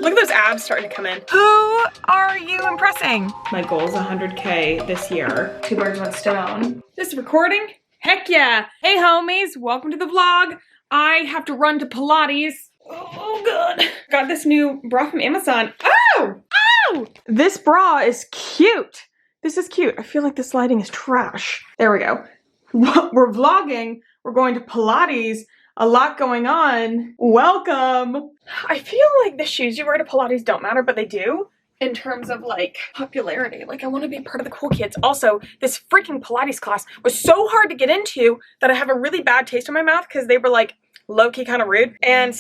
Look at those abs starting to come in. Who are you impressing? My goal is 100K this year. 2 birds, 1 stone. This recording? Heck yeah. Hey homies, welcome to the vlog. I have to run to Pilates. Oh god. Got this new bra from Amazon. Oh! Oh! This bra is cute. This is cute. I feel like this lighting is trash. There we go. We're vlogging. We're going to Pilates. A lot going on. Welcome. I feel like the shoes you wear to Pilates don't matter, but they do in terms of like popularity. Like I want to be part of the cool kids. Also, this freaking Pilates class was so hard to get into that I have a really bad taste in my mouth because they were like low-key kind of rude. And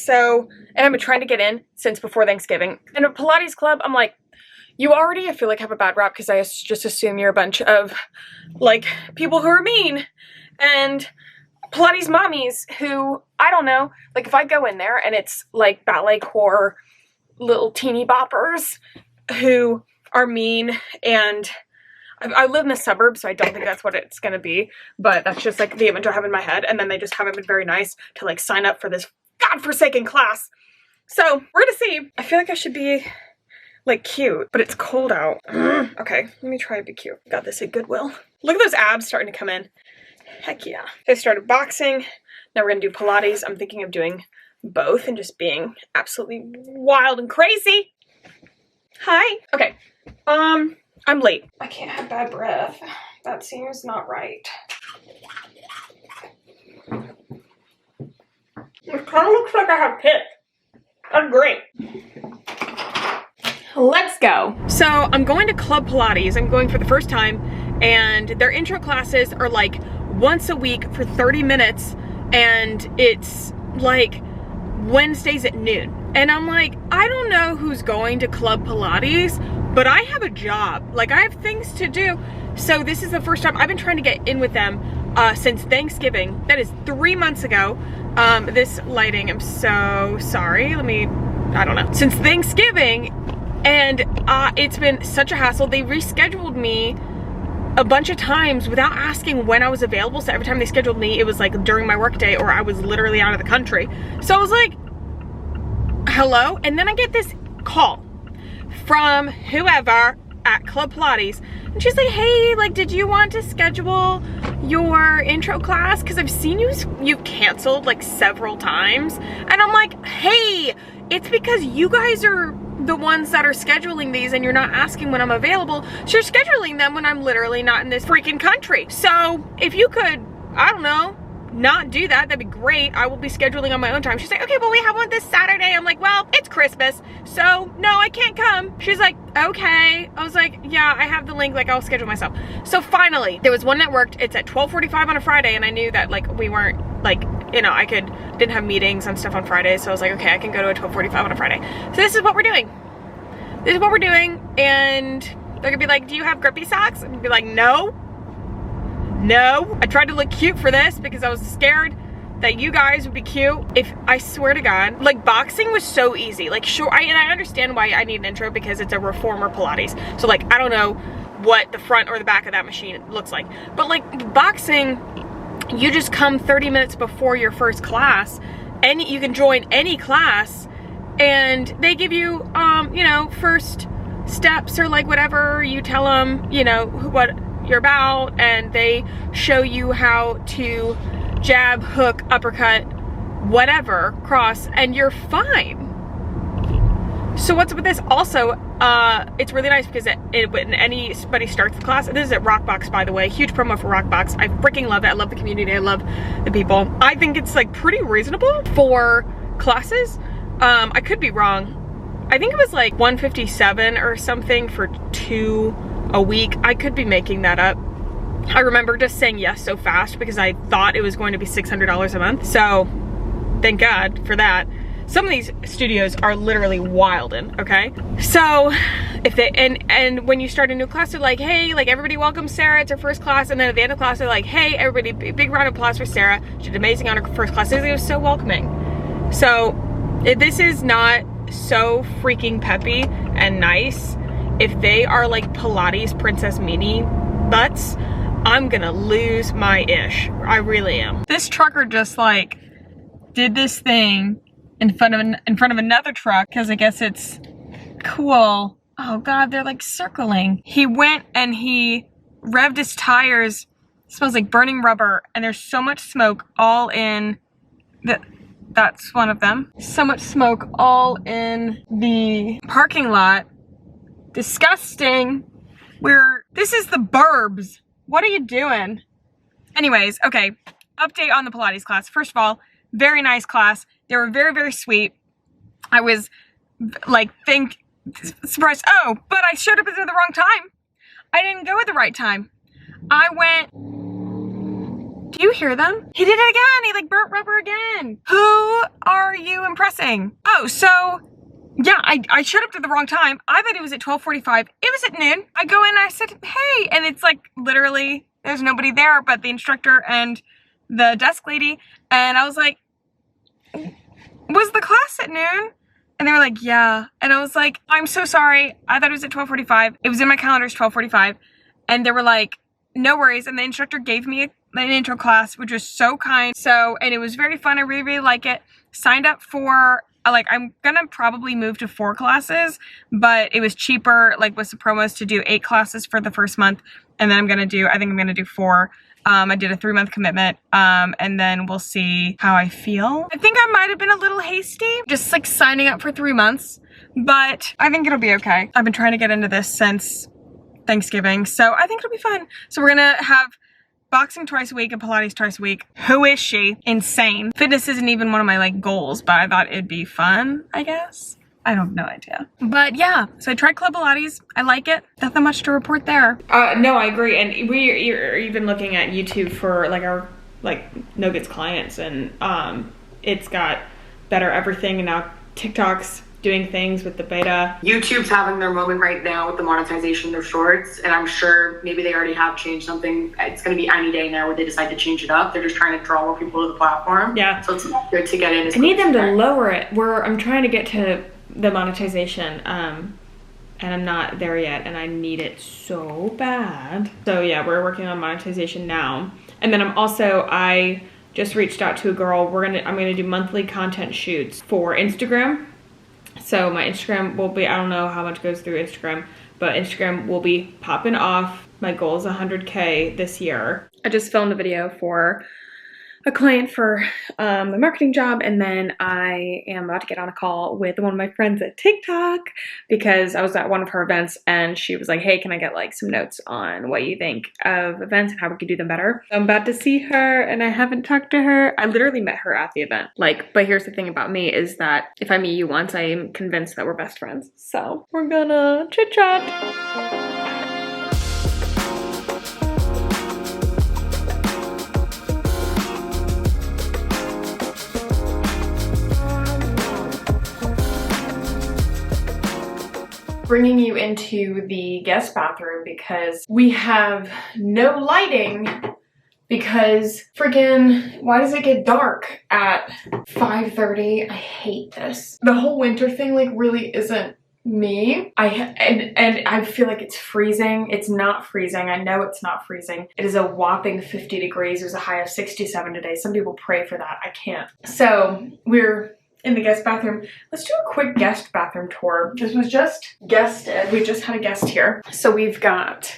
I've been trying to get in since before Thanksgiving. And a Pilates club, I'm like, you already, I feel like, have a bad rap because I just assume you're a bunch of like people who are mean and Pilates mommies who, I don't know, like if I go in there and it's like ballet core little teeny boppers who are mean, and I live in the suburbs, so I don't think that's what it's gonna be, but that's just like the image I have in my head, and then they just haven't been very nice to like sign up for this godforsaken class. So we're gonna see. I feel like I should be like cute, but it's cold out. Okay, let me try to be cute. Got this at Goodwill. Look at those abs starting to come in. Heck yeah. I started boxing. Now we're gonna do Pilates. I'm thinking of doing both and just being absolutely wild and crazy. Hi. Okay. I'm late. I can't have bad breath. That seems not right. It kind of looks like I have pits. I'm great. Let's go. So I'm going to Club Pilates. I'm going for the first time, and their intro classes are like once a week for 30 minutes, and it's like Wednesdays at noon. And I'm like, I don't know who's going to Club Pilates, but I have a job. Like I have things to do. So this is the first time I've been trying to get in with them since Thanksgiving. That is 3 months ago. This lighting, I'm so sorry. I don't know. Since Thanksgiving, and it's been such a hassle. They rescheduled me a bunch of times without asking when I was available. So every time they scheduled me, it was like during my workday or I was literally out of the country. So I was like, hello? And then I get this call from whoever at Club Pilates, and she's like, hey, like, did you want to schedule your intro class? Because I've seen you've canceled like several times. And I'm like, hey, it's because you guys are the ones that are scheduling these and you're not asking when I'm available. So you're scheduling them when I'm literally not in this freaking country. So if you could, I don't know, not do that, that'd be great. I will be scheduling on my own time. She's like, okay, well, we have one this Saturday. I'm like, well, it's Christmas, so no, I can't come. She's like, okay. I was like, yeah, I have the link, like I'll schedule myself. So finally, there was one that worked. It's at 12:45 on a Friday, and I knew that like we weren't like, you know, didn't have meetings and stuff on Fridays, so I was like, okay, I can go to a 12:45 on a Friday. So this is what we're doing. This is what we're doing, and they're gonna be like, do you have grippy socks? And I'd be like, no. No. I tried to look cute for this because I was scared that you guys would be cute. I swear to God, like boxing was so easy. Like sure, and I understand why I need an intro because it's a reformer Pilates. So like, I don't know what the front or the back of that machine looks like. But like boxing, you just come 30 minutes before your first class and you can join any class and they give you, you know, first steps or like whatever. You tell them, you know, what you're about, and they show you how to jab, hook, uppercut, whatever, cross, and you're fine. So what's up with this? Also, it's really nice because when anybody starts the class, this is at Rockbox, by the way, huge promo for Rockbox. I freaking love it. I love the community. I love the people. I think it's like pretty reasonable for classes. I could be wrong. I think it was like $157 or something for 2 a week. I could be making that up. I remember just saying yes so fast because I thought it was going to be $600 a month. So thank God for that. Some of these studios are literally wildin', okay? So if they, and when you start a new class, they're like, hey, like everybody welcome Sarah, it's her first class. And then at the end of class, they're like, hey, everybody, big round of applause for Sarah. She did amazing on her first class. It was so welcoming. So this is not so freaking peppy and nice. If they are like Pilates Princess Mini butts, I'm gonna lose my ish. I really am. This trucker just like did this thing in front of another truck because I guess it's Cool. Oh God, they're like circling. He went and he revved his tires. It smells like burning rubber, and there's so much smoke all in that's one of them. So much smoke all in the parking lot. Disgusting. This is the burbs. What are you doing? Anyways, okay, update on the Pilates class. First of all, very nice class. They were very, very sweet. I was like, surprised. Oh, but I showed up at the wrong time. I didn't go at the right time. I went, do you hear them? He did it again. He like burnt rubber again. Who are you impressing? Oh, so yeah, I showed up at the wrong time. I thought it was at 12:45. It was at noon. I go in and I said, hey, and it's like literally there's nobody there but the instructor and the desk lady. And I was like, was the class at noon? And they were like, yeah. And I was like, I'm so sorry. I thought it was at 12:45. It was in my calendar, it's 12:45. And they were like, no worries. And the instructor gave me an intro class, which was so kind. And it was very fun. I really, really like it. Signed up for, like, I'm gonna probably move to 4 classes, but it was cheaper, like with some promos, to do 8 classes for the first month. And then I think I'm gonna do 4. I did a 3-month commitment, and then we'll see how I feel. I think I might have been a little hasty, just like signing up for 3 months, but I think it'll be okay. I've been trying to get into this since Thanksgiving, so I think it'll be fun. So we're gonna have boxing twice a week and Pilates twice a week. Who is she? Insane. Fitness isn't even one of my like goals, but I thought it'd be fun, I guess. I have no idea. But yeah, so I tried Club Pilates. I like it. Nothing much to report there. No, I agree. And you're even looking at YouTube for like our No Gets clients, and it's got better everything, and now TikTok's doing things with the beta. YouTube's having their moment right now with the monetization of their shorts, and I'm sure maybe they already have changed something. It's going to be any day now where they decide to change it up. They're just trying to draw more people to the platform. Yeah. So it's good to get in. I need them to lower it. I'm trying to get to the monetization, and I'm not there yet, and I need it so bad. So yeah, we're working on monetization now. And then I just reached out to a girl. I'm gonna do monthly content shoots for Instagram. So my Instagram will be, I don't know how much goes through Instagram, but Instagram will be popping off. My goal is 100K this year. I just filmed a video for a client for a marketing job, and then I am about to get on a call with one of my friends at TikTok because I was at one of her events and she was like, hey, can I get like some notes on what you think of events and how we could do them better? I'm about to see her and I haven't talked to her. I literally met her at the event. But here's the thing about me is that if I meet you once, I am convinced that we're best friends. So we're gonna chit chat. Bringing you into the guest bathroom because we have no lighting because friggin' why does it get dark at 5:30? I hate this. The whole winter thing like really isn't me. And I feel like it's freezing. It's not freezing. I know it's not freezing. It is a whopping 50 degrees. There's a high of 67 today. Some people pray for that. I can't. So we're in the guest bathroom. Let's do a quick guest bathroom tour. This was just guested. We just had a guest here. So we've got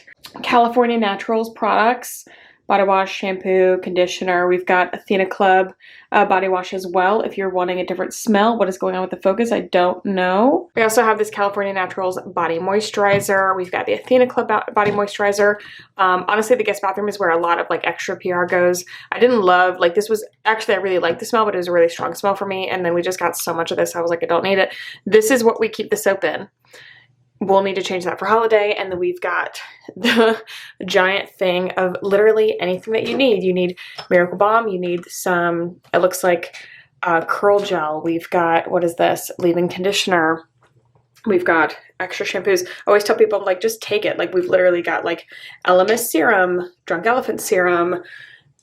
California Naturals products, body wash, shampoo, conditioner. We've got Athena Club body wash as well. If you're wanting a different smell, what is going on with the focus? I don't know. We also have this California Naturals body moisturizer. We've got the Athena Club body moisturizer. Honestly, the guest bathroom is where a lot of like extra PR goes. I didn't love, like this was, actually I really liked the smell, but it was a really strong smell for me. And then we just got so much of this. I was like, I don't need it. This is what we keep the soap in. We'll need to change that for holiday. And then we've got the giant thing of literally anything that you need. You need Miracle Balm. You need some, it looks like curl gel. We've got, what is this? Leave-in conditioner. We've got extra shampoos. I always tell people, like, just take it. Like, we've literally got like LMS serum, Drunk Elephant serum,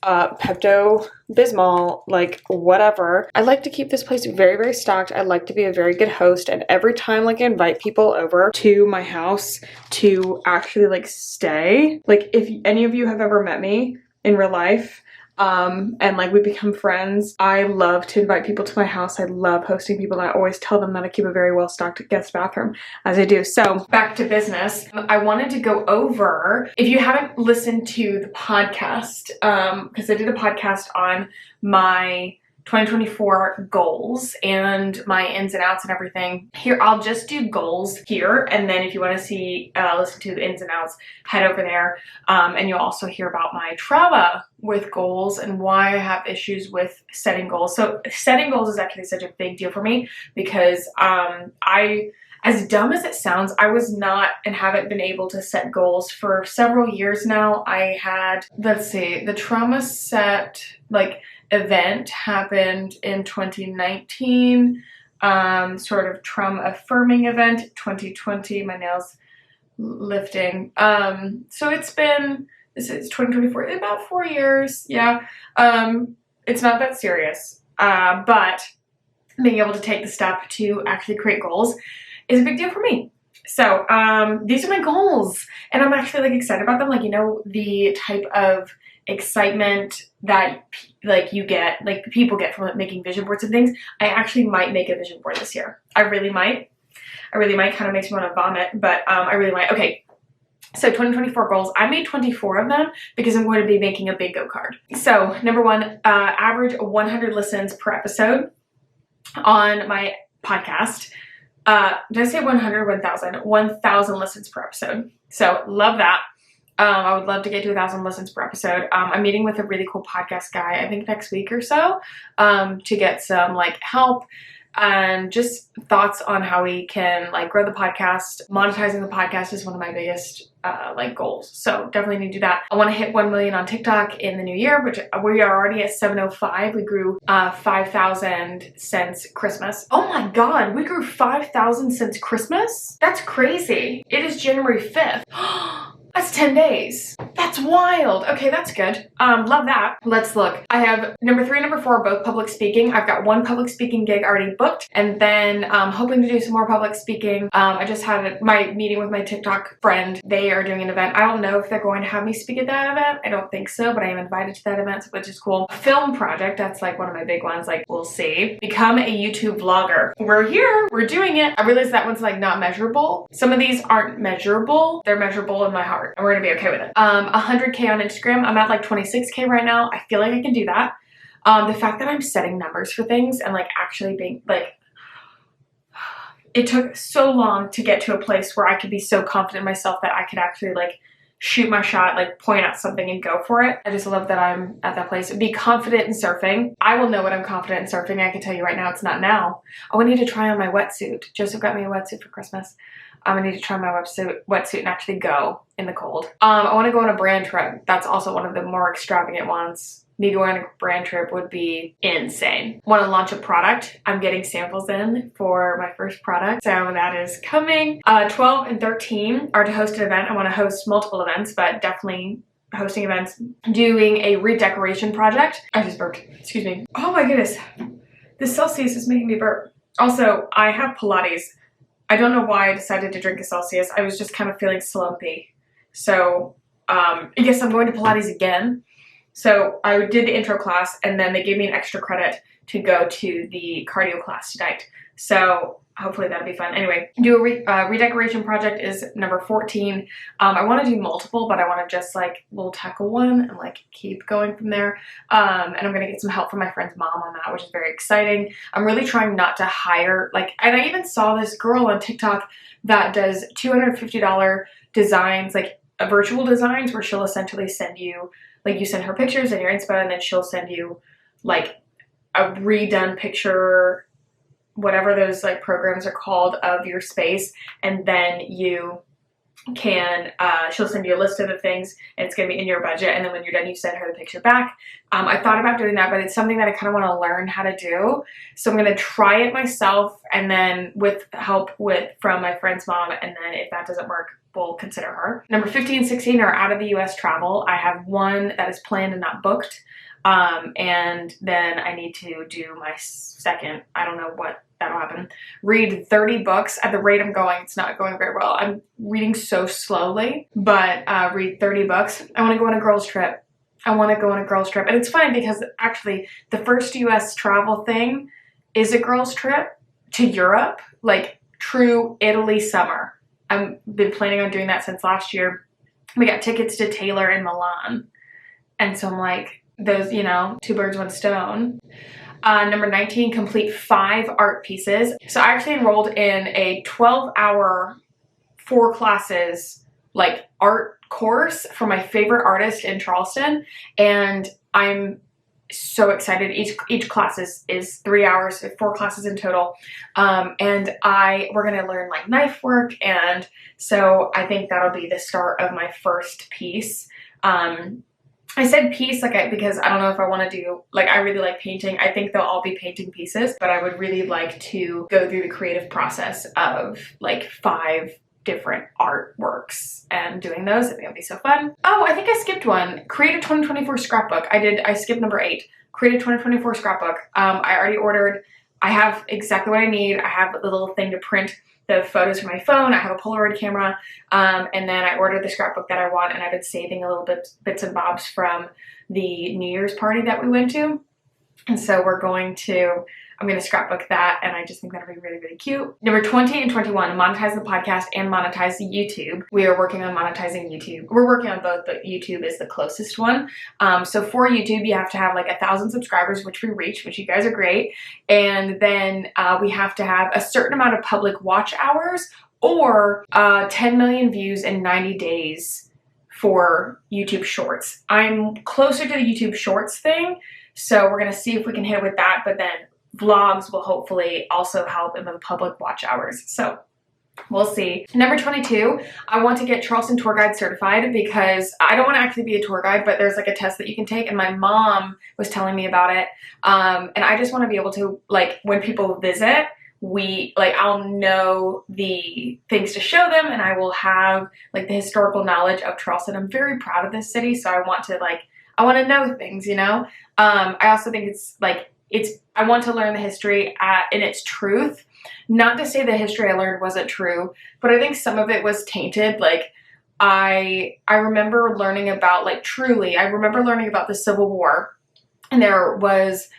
Pepto-Bismol, like whatever. I like to keep this place very, very stocked. I like to be a very good host, and every time like I invite people over to my house to actually like stay, like if any of you have ever met me in real life, and like we become friends. I love to invite people to my house. I love hosting people, and I always tell them that I keep a very well-stocked guest bathroom, as I do. So back to business. I wanted to go over, if you haven't listened to the podcast, because I did a podcast on my 2024 goals and my ins and outs and everything. Here, I'll just do goals here, and then if you want to see, listen to the ins and outs, head over there, and you'll also hear about my trauma with goals and why I have issues with setting goals. So setting goals is actually such a big deal for me because as dumb as it sounds, I was not and haven't been able to set goals for several years now. I had, let's see, the trauma set, like, event happened in 2019, sort of trauma affirming event, 2020, my nails lifting. So it's been, this is 2024, about 4 years, yeah. It's not that serious, but being able to take the step to actually create goals is a big deal for me. So these are my goals, and I'm actually like excited about them. Like, you know, the type of excitement that like you get, like people get from making vision boards and things. I actually might make a vision board this year. I really might. Kind of makes me want to vomit, but I really might. Okay, so 2024 goals. I made 24 of them because I'm going to be making a bingo card. So number one, average 100 listens per episode on my podcast. Did I say 100, 1,000? 1,000 listens per episode. So love that. I would love to get to 1,000 listens per episode. I'm meeting with a really cool podcast guy, I think next week or so, to get some like help and just thoughts on how we can like grow the podcast. Monetizing the podcast is one of my biggest like goals. So definitely need to do that. I want to hit 1 million on TikTok in the new year, which we are already at 705. We grew 5,000 since Christmas. Oh my God, we grew 5,000 since Christmas? That's crazy. It is January 5th. That's 10 days. That's wild. Okay, that's good. Love that. Let's look. I have number 3 and number 4 both public speaking. I've got one public speaking gig already booked, and then hoping to do some more public speaking. I just had my meeting with my TikTok friend. They are doing an event. I don't know if they're going to have me speak at that event. I don't think so, but I am invited to that event, which is cool. Film project, that's like one of my big ones. Like, we'll see. Become a YouTube vlogger. We're here. We're doing it. I realize that one's like not measurable. Some of these aren't measurable. They're measurable in my heart, and we're gonna be okay with it. 100K on Instagram. I'm at like 26K right now. I feel like I can do that. The fact that I'm setting numbers for things and like actually being like, it took so long to get to a place where I could be so confident in myself that I could actually like shoot my shot, like point out something and go for it. I just love that I'm at that place. Be confident in surfing. I will know when I'm confident in surfing. I can tell you right now, it's not now. Oh, I need to try on my wetsuit. Joseph got me a wetsuit for Christmas. I need to try my wetsuit and actually go in the cold. I want to go on a brand trip. That's also one of the more extravagant ones. Me going on a brand trip would be insane. Want to launch a product. I'm getting samples in for my first product, so that is coming. 12 and 13 are to host an event. I want to host multiple events, but definitely hosting events. Doing a redecoration project. I just burped. Excuse me. Oh my goodness. This Celsius is making me burp. Also, I have Pilates. I don't know why I decided to drink a Celsius. I was just kind of feeling slumpy. So I guess I'm going to Pilates again. So I did the intro class, and then they gave me an extra credit to go to the cardio class tonight. So hopefully that'll be fun. Anyway, do a redecoration project is number 14. I want to do multiple, but I want to just like, we'll tackle one and like keep going from there. And I'm going to get some help from my friend's mom on that, which is very exciting. I'm really trying not to hire, like, and I even saw this girl on TikTok that does $250 designs, like virtual designs, where she'll essentially send you, like, you send her pictures and your inspo, and then she'll send you like a redone picture, whatever those like programs are called, of your space, and then you can she'll send you a list of the things, and it's going to be in your budget, and then when you're done you send her the picture back. I thought about doing that, but it's something that I kind of want to learn how to do, so I'm going to try it myself, and then with help from my friend's mom, and then if that doesn't work, we'll consider her. Number 15, 16 are out of the US travel. I have one that is planned and not booked. And then I need to do my second, I don't know what that'll happen. Read 30 books. At the rate I'm going, it's not going very well. I'm reading so slowly, but read 30 books. I want to go on a girls trip. I want to go on a girls trip. And it's funny because actually the first US travel thing is a girls trip to Europe, like true Italy summer. I've been planning on doing that since last year. We got tickets to Taylor and Milan. And so I'm like, those, you know, two birds, one stone. Number 19, complete 5 art pieces. So I actually enrolled in a 12-hour, 4 classes, like art course for my favorite artist in Charleston. And I'm so excited. Each class is 3 hours, 4 classes in total. And we're gonna learn like knife work. And so I think that'll be the start of my first piece. I said piece because I don't know if I want to do, like, I really like painting. I think they'll all be painting pieces, but I would really like to go through the creative process of like 5 different artworks and doing those. I think it'll be so fun. Oh, I think I skipped one. Create a 2024 scrapbook. I skipped number 8. Create a 2024 scrapbook. I already ordered. I have exactly what I need. I have a little thing to print the photos from my phone. I have a Polaroid camera, and then I ordered the scrapbook that I want, and I've been saving a little bits and bobs from the New Year's party that we went to. And so I'm going to scrapbook that, and I just think that'll be really, really cute. Number 20 and 21, monetize the podcast and monetize the YouTube. We are working on monetizing YouTube. We're working on both, but YouTube is the closest one. So for YouTube, you have to have like 1,000 subscribers, which we reach, which you guys are great. And then we have to have a certain amount of public watch hours or 10 million views in 90 days for YouTube Shorts. I'm closer to the YouTube Shorts thing, so we're going to see if we can hit it with that, but then vlogs will hopefully also help in the public watch hours. So we'll see. Number 22, I want to get Charleston tour guide certified because I don't want to actually be a tour guide, but there's like a test that you can take, and my mom was telling me about it. And I just want to be able to, like, when people visit, I'll know the things to show them, and I will have like the historical knowledge of Charleston. I'm very proud of this city, so I want to know things, you know? I also think I want to learn the history in its truth. Not to say the history I learned wasn't true, but I think some of it was tainted. Like, I remember learning about, like, truly, I remember learning about the Civil War, and there was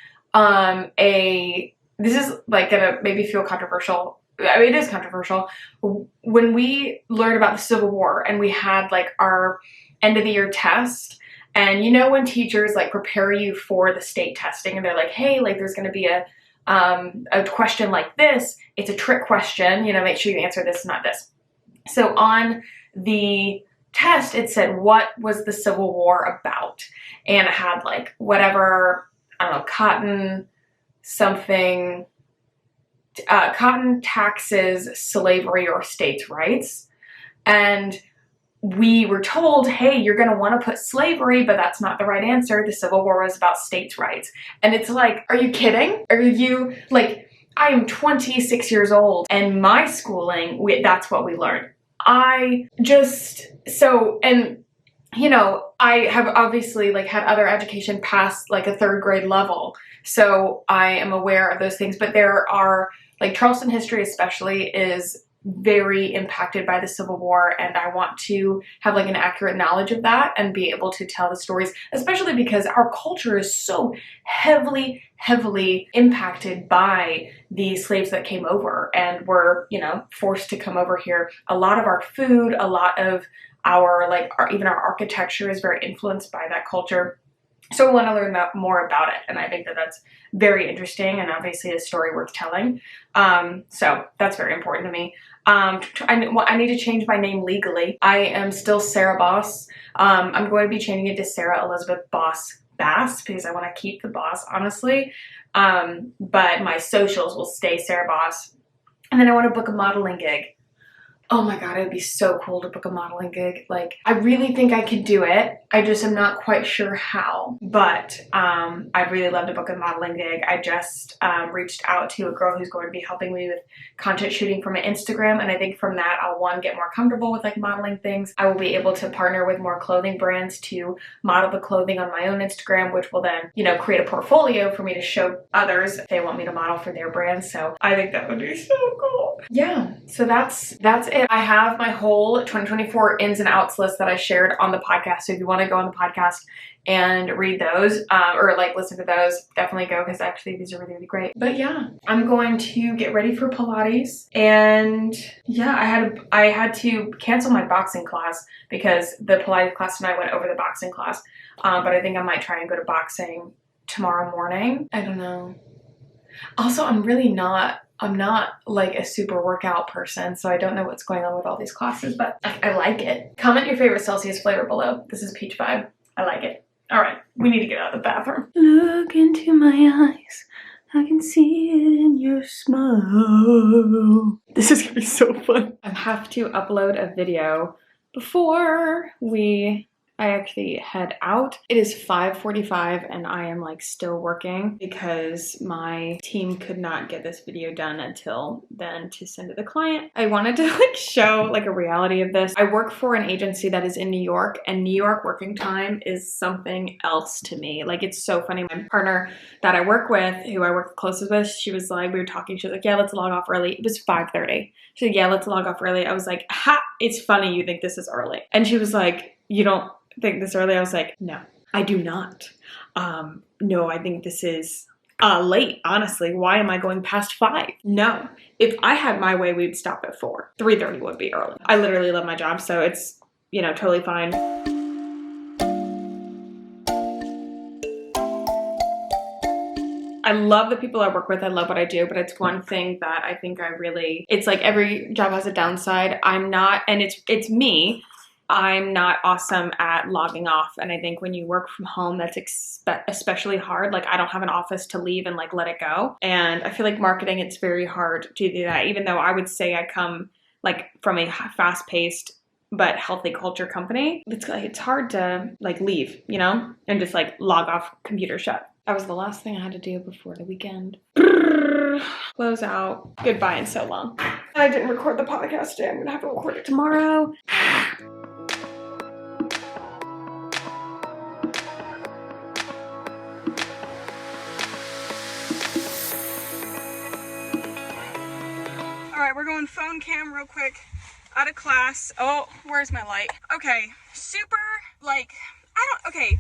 this is like gonna maybe feel controversial. I mean, it is controversial. When we learned about the Civil War and we had like our end of the year test, and you know when teachers like prepare you for the state testing and they're like, hey, like there's going to be a question like this. It's a trick question, you know, make sure you answer this, not this. So on the test, it said, what was the Civil War about? And it had like whatever, I don't know, cotton something, cotton, taxes, slavery, or states' rights. And we were told, hey, you're going to want to put slavery, but that's not the right answer. The Civil War was about states' rights. And it's like, are you kidding? Are you, like, I am 26 years old, and my schooling, that's what we learned. You know, I have obviously like had other education past like a 3rd grade level. So I am aware of those things, but there are, like, Charleston history especially is very impacted by the Civil War, and I want to have like an accurate knowledge of that and be able to tell the stories, especially because our culture is so heavily impacted by the slaves that came over and were, you know, forced to come over here. A lot of our food, a lot of even our architecture is very influenced by that culture. So I want to learn more about it, and I think that that's very interesting and obviously a story worth telling. So that's very important to me. I need to change my name legally. I am still Sarah Boss. I'm going to be changing it to Sarah Elizabeth Boss Bass because I want to keep the Boss, honestly. But my socials will stay Sarah Boss. And then I want to book a modeling gig. Oh my God, it'd be so cool to book a modeling gig. Like, I really think I could do it. I just am not quite sure how, but I'd really love to book a modeling gig. I just reached out to a girl who's going to be helping me with content shooting for my Instagram, and I think from that I'll, one, get more comfortable with like modeling things. I will be able to partner with more clothing brands to model the clothing on my own Instagram, which will then, you know, create a portfolio for me to show others if they want me to model for their brands. So I think that would be so cool. Yeah, so that's it. I have my whole 2024 ins and outs list that I shared on the podcast. So if you want to go on the podcast and read those, or like listen to those, definitely go, because actually these are really, really great. But yeah, I'm going to get ready for Pilates. And yeah, I had to cancel my boxing class because the Pilates class tonight went over the boxing class. But I think I might try and go to boxing tomorrow morning. I don't know. Also, I'm not like a super workout person, so I don't know what's going on with all these classes, but I like it. Comment your favorite Celsius flavor below. This is Peach Vibe. I like it. All right, we need to get out of the bathroom. Look into my eyes. I can see it in your smile. This is gonna be so fun. I have to upload a video before I actually head out. It is 5:45 and I am like still working because my team could not get this video done until then to send to the client. I wanted to like show like a reality of this. I work for an agency that is in New York, and New York working time is something else to me. Like, it's so funny. My partner that I work with, who I work the closest with, she was like, we were talking, she was like, yeah, let's log off early. It was 5:30. She said, yeah, let's log off early. I was like, ha, it's funny you think this is early. And she was like, you don't think this early? I was like, no, I do not. No, I think this is late, honestly. Why am I going past 5? No, if I had my way, we'd stop at 4. 3:30 would be early. I literally love my job, so it's, you know, totally fine. I love the people I work with. I love what I do, but it's one thing that I think it's like every job has a downside. I'm not, and it's me. I'm not awesome at logging off, and I think when you work from home, that's especially hard. Like, I don't have an office to leave and like let it go, and I feel like marketing, it's very hard to do that, even though I would say I come like from a fast-paced but healthy culture company. It's hard to like leave, you know, and just like log off, computer shut. That was the last thing I had to do before the weekend. Close out. Goodbye in so long. I didn't record the podcast today. I'm gonna have to record it tomorrow. Alright, we're going phone cam real quick. Out of class. Oh, where's my light? Okay, super, like, okay.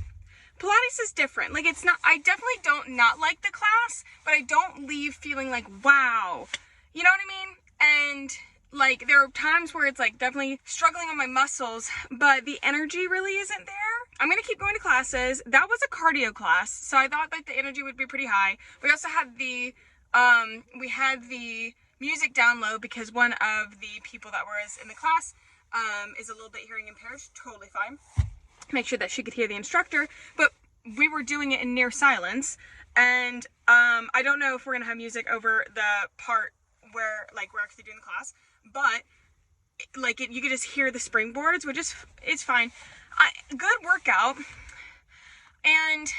Pilates is different. Like, it's not, I definitely don't not like the class, but I don't leave feeling like, wow. You know what I mean? And like, there are times where it's like definitely struggling on my muscles, but the energy really isn't there. I'm gonna keep going to classes. That was a cardio class, so I thought that the energy would be pretty high. We also had the music down low because one of the people that was in the class is a little bit hearing impaired. Totally fine. Make sure that she could hear the instructor, but we were doing it in near silence, and I don't know if we're gonna have music over the part where like we're actually doing the class, but like you could just hear the springboards, which is, it's fine. Good workout, and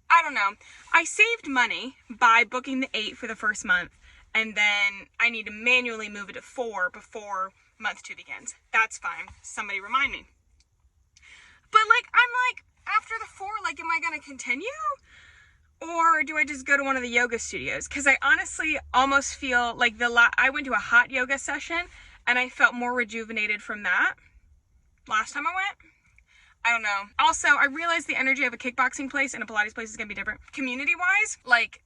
I don't know, I saved money by booking the 8 for the first month, and then I need to manually move it to 4 before month 2 begins. That's fine. Somebody remind me. But like, I'm like, after the 4, like, am I gonna continue? Or do I just go to one of the yoga studios? Because I honestly almost feel like I went to a hot yoga session and I felt more rejuvenated from that last time I went. I don't know. Also, I realized the energy of a kickboxing place and a Pilates place is gonna be different. Community-wise, like,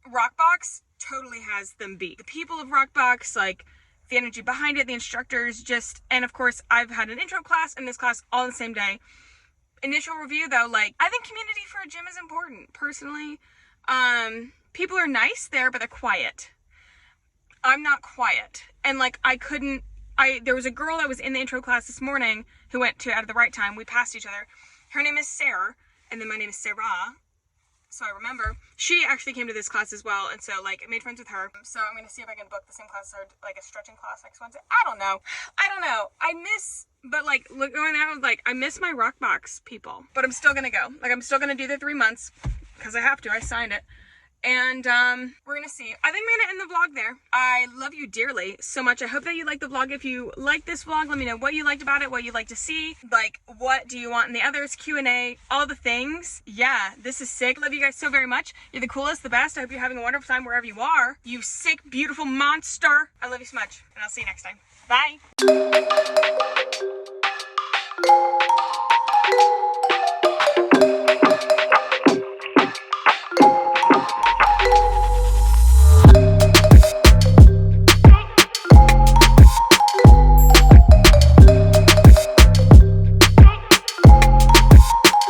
Rockbox totally has them beat. The people of Rockbox, like, the energy behind it, the instructors, just, and of course, I've had an intro class and this class all in the same day. Initial review though, like, I think community for a gym is important, personally. People are nice there, but they're quiet. I'm not quiet. And like, there was a girl that was in the intro class this morning who went to Out of the Right Time. We passed each other. Her name is Sarah, and then my name is Sarah. So I remember. She actually came to this class as well, and so like I made friends with her. So I'm gonna see if I can book the same class or like a stretching class next Wednesday. I don't know. But like going out, like I miss my Rockbox people. But I'm still gonna go. Like I'm still gonna do the 3 months because I have to. I signed it. And we're gonna see. I think I'm gonna end the vlog there. I love you dearly so much. I hope that you like the vlog. If you like this vlog, let me know what you liked about it, what you'd like to see. Like, what do you want in the others, Q&A, all the things. Yeah, this is sick. Love you guys so very much. You're the coolest, the best. I hope you're having a wonderful time wherever you are. You sick, beautiful monster. I love you so much, and I'll see you next time. Bye.